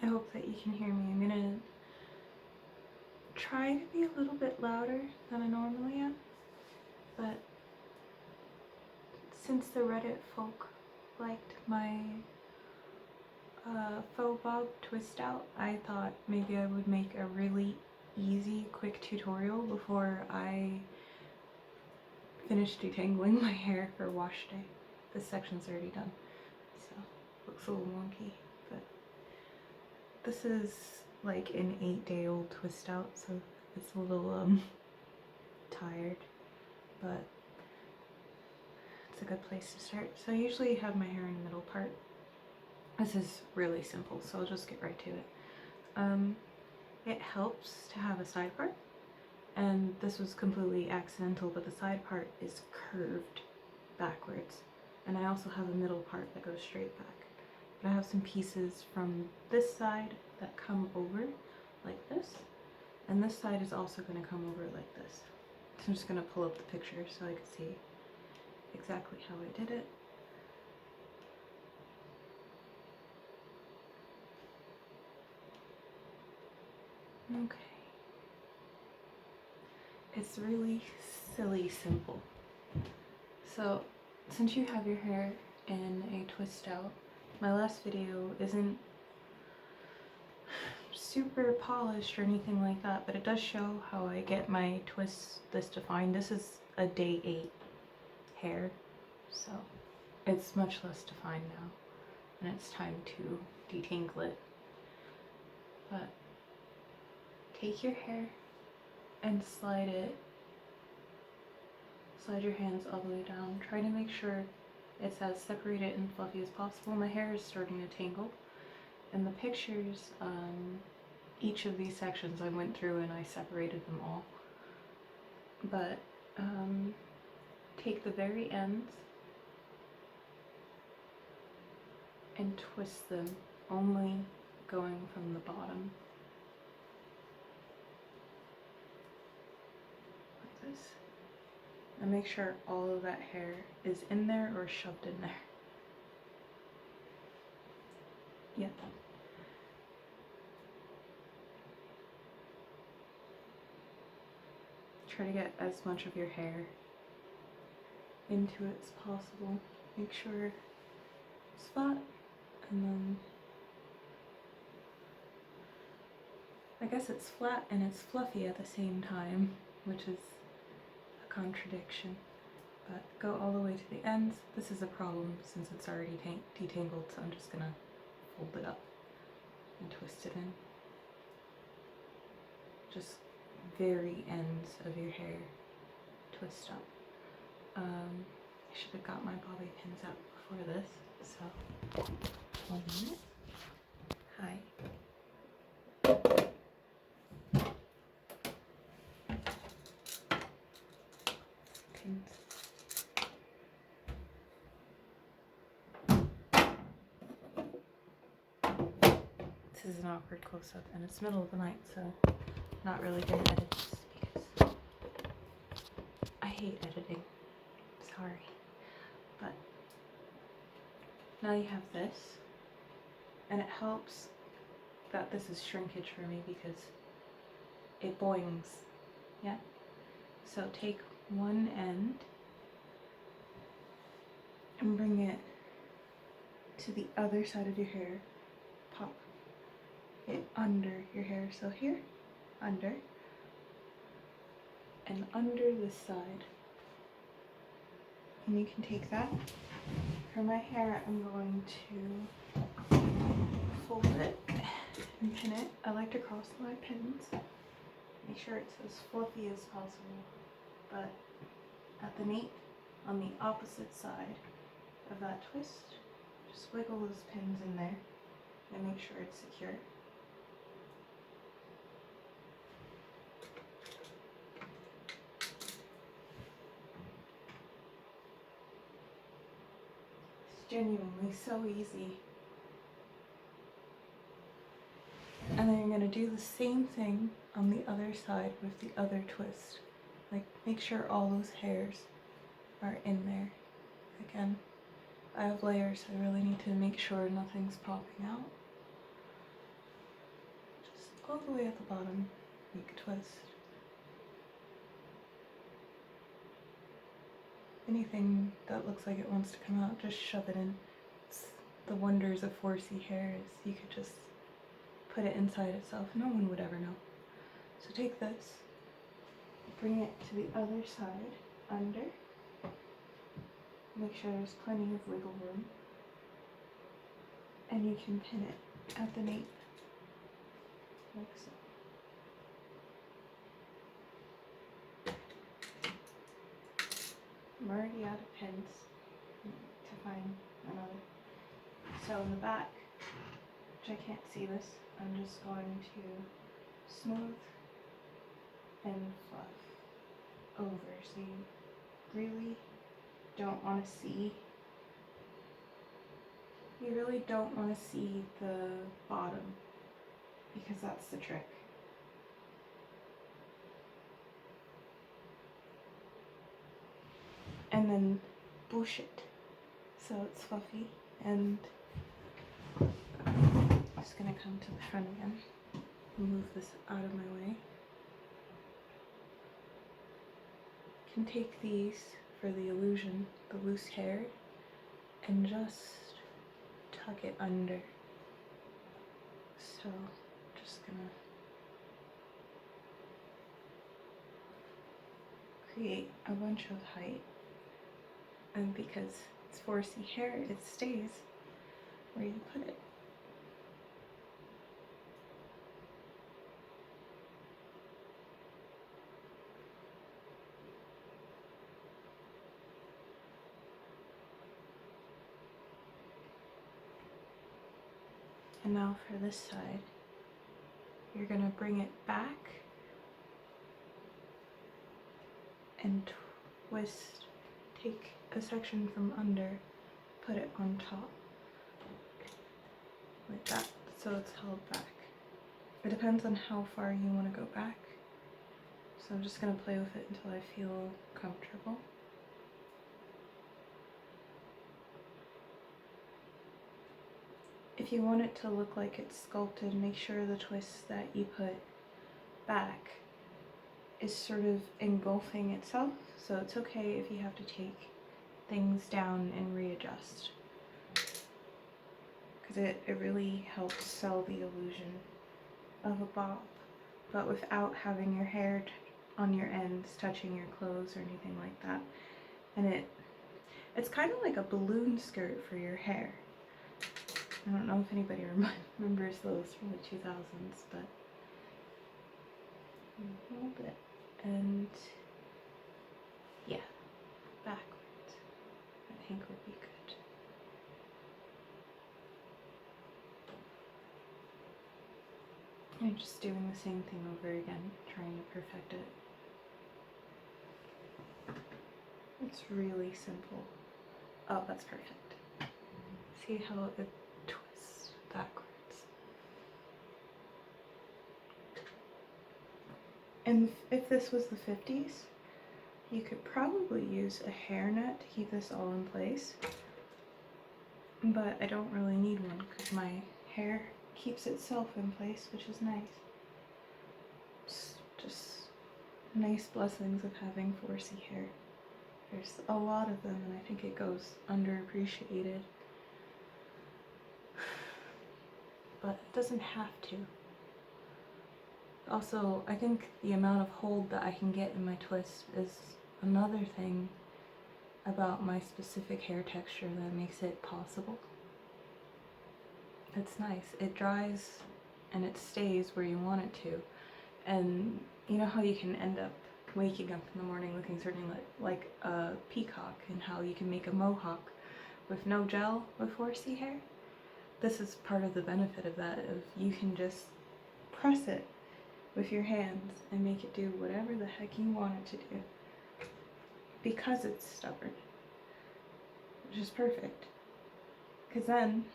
I hope that you can hear me. I'm gonna try to be a little bit louder than I normally am, but since the Reddit folk liked my faux bob twist out, I thought maybe I would make a really easy, quick tutorial before I finish detangling my hair for wash day. This section's already done, so looks a little wonky, but this is like an 8-day-old twist out, so it's a little tired, but it's a good place to start. So I usually have my hair in the middle part. This is really simple, so I'll just get right to it. It helps to have a side part, and this was completely accidental, but the side part is curved backwards, and I also have a middle part that goes straight back. But I have some pieces from this side that come over like this, and this side is also going to come over like this. So I'm just going to pull up the picture so I can see exactly how I did it. Okay. It's really silly simple. So since you have your hair in a twist out, my last video isn't super polished or anything like that, but it does show how I get my twists this defined. This is a day 8 hair, so it's much less defined now, and it's time to detangle it. But take your hair and slide your hands all the way down. Try to make sure it's as separated and fluffy as possible. My hair is starting to tangle. In the pictures, each of these sections I went through and I separated them all. But take the very ends and twist them, only going from the bottom. Like this. And make sure all of that hair is in there or shoved in there. Yep. Try to get as much of your hair into it as possible. Make sure it's flat, and then I guess it's flat and it's fluffy at the same time, which is a contradiction. But go all the way to the ends. This is a problem since it's already detangled, so I'm just gonna fold it up and twist it in. Just very ends of your hair twist up. I should have got my bobby pins out before this, so 1 minute. Hi. Pins. This is an awkward close-up, and it's middle of the night, so I'm not really gonna edit this because I hate editing. Sorry. But now you have this, and it helps that this is shrinkage for me because it boings. Yeah? So take one end and bring it to the other side of your hair. Pop it under your hair. So here, under, and under this side. And you can take that. For my hair, I'm going to fold it and pin it. I like to cross my pins. Make sure it's as fluffy as possible. But at the nape, on the opposite side of that twist, just wiggle those pins in there and make sure it's secure. It's genuinely so easy. And then you're going to do the same thing on the other side with the other twist. Like, make sure all those hairs are in there. Again, I have layers, so I really need to make sure nothing's popping out. all the way at the bottom, make a twist. Anything that looks like it wants to come out, just shove it in. It's the wonders of 4C hair is you could just put it inside itself. No one would ever know. So take this, bring it to the other side, under. Make sure there's plenty of wiggle room. And you can pin it at the nape, like so. I'm already out of pins to find another. So in the back, which I can't see this, I'm just going to smooth and fluff over. So you really don't want to see, the bottom, because that's the trick. And then bush it so it's fluffy, and I'm just gonna come to the front again, move this out of my way. Can take these for the illusion, the loose hair, and just tuck it under. So just gonna create a bunch of height. And because it's 4C hair, it stays where you put it. And now for this side, you're going to bring it back and twist, take a section from under, put it on top, like that, so it's held back. It depends on how far you want to go back, so I'm just going to play with it until I feel comfortable. If you want it to look like it's sculpted, make sure the twist that you put back is sort of engulfing itself, so it's okay if you have to take things down and readjust, because it really helps sell the illusion of a bob, but without having your hair on your ends touching your clothes or anything like that. And it's kind of like a balloon skirt for your hair. I don't know if anybody remembers those from the 2000s, but a little bit. And yeah, backwards, I think would be good. I'm just doing the same thing over again, trying to perfect it. It's really simple. Oh, that's perfect. See how it twists backwards. And if this was the 50s, you could probably use a hairnet to keep this all in place. But I don't really need one because my hair keeps itself in place, which is nice. It's just nice blessings of having 4C hair. There's a lot of them, and I think it goes underappreciated. But it doesn't have to. Also, I think the amount of hold that I can get in my twist is another thing about my specific hair texture that makes it possible. It's nice. It dries and it stays where you want it to. And you know how you can end up waking up in the morning looking certainly like a peacock, and how you can make a mohawk with no gel with 4C hair? This is part of the benefit of that, of you can just press it with your hands and make it do whatever the heck you want it to do, because it's stubborn, which is perfect, because then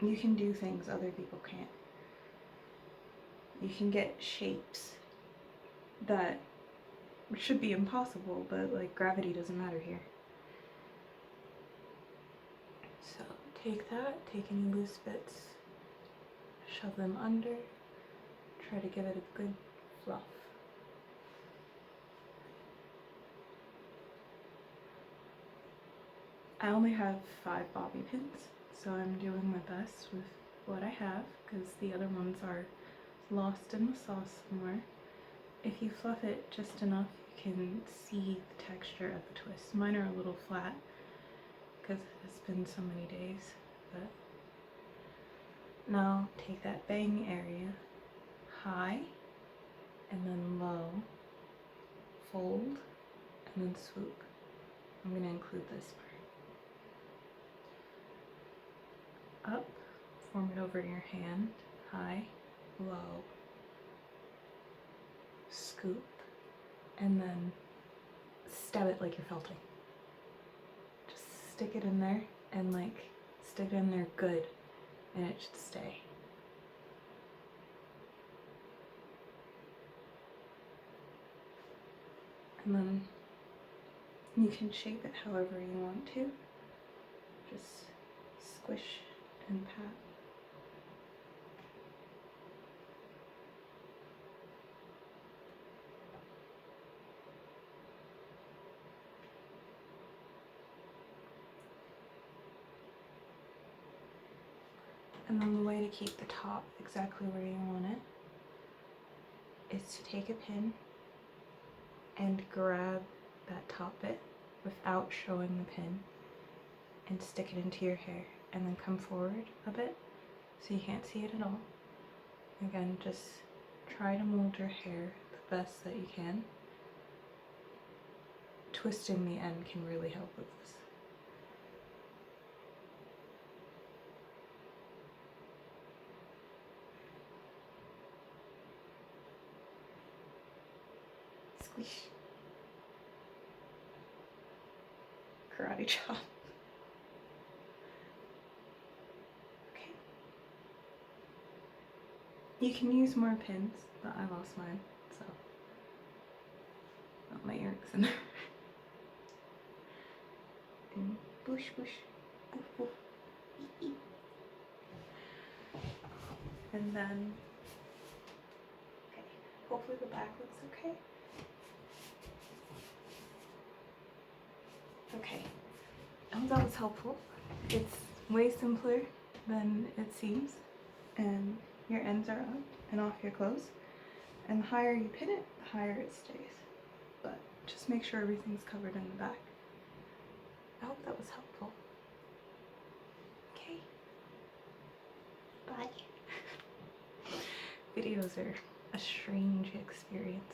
you can do things other people can't. You can get shapes that should be impossible, but like gravity doesn't matter here. So take that, take any loose bits, shove them under, try to give it a good fluff. I only have 5 bobby pins, so I'm doing my best with what I have because the other ones are lost in the sauce somewhere. If you fluff it just enough, you can see the texture of the twist. Mine are a little flat because it's been so many days, but now take that bang area, high, and then low, fold, and then swoop. I'm going to include this part. Up, form it over your hand, high, low, scoop, and then stab it like you're felting. Just stick it in there and like stick it in there good, and it should stay. And then you can shape it however you want to. Just squish and pat. And then the way to keep the top exactly where you want it is to take a pin and grab that top bit without showing the pin and stick it into your hair, and then come forward a bit so you can't see it at all. Again, just try to mold your hair the best that you can. Twisting the end can really help with this. Squish. Karate chop. Okay. You can use more pins, but I lost mine, so got my earrings in there. And bush, bush, boof, boof. And then, okay, hopefully the back looks okay. Okay, I hope that was helpful. It's way simpler than it seems, and your ends are up and off your clothes, and the higher you pin it, the higher it stays. But just make sure everything's covered in the back. I hope that was helpful. Okay, bye. Videos are a strange experience.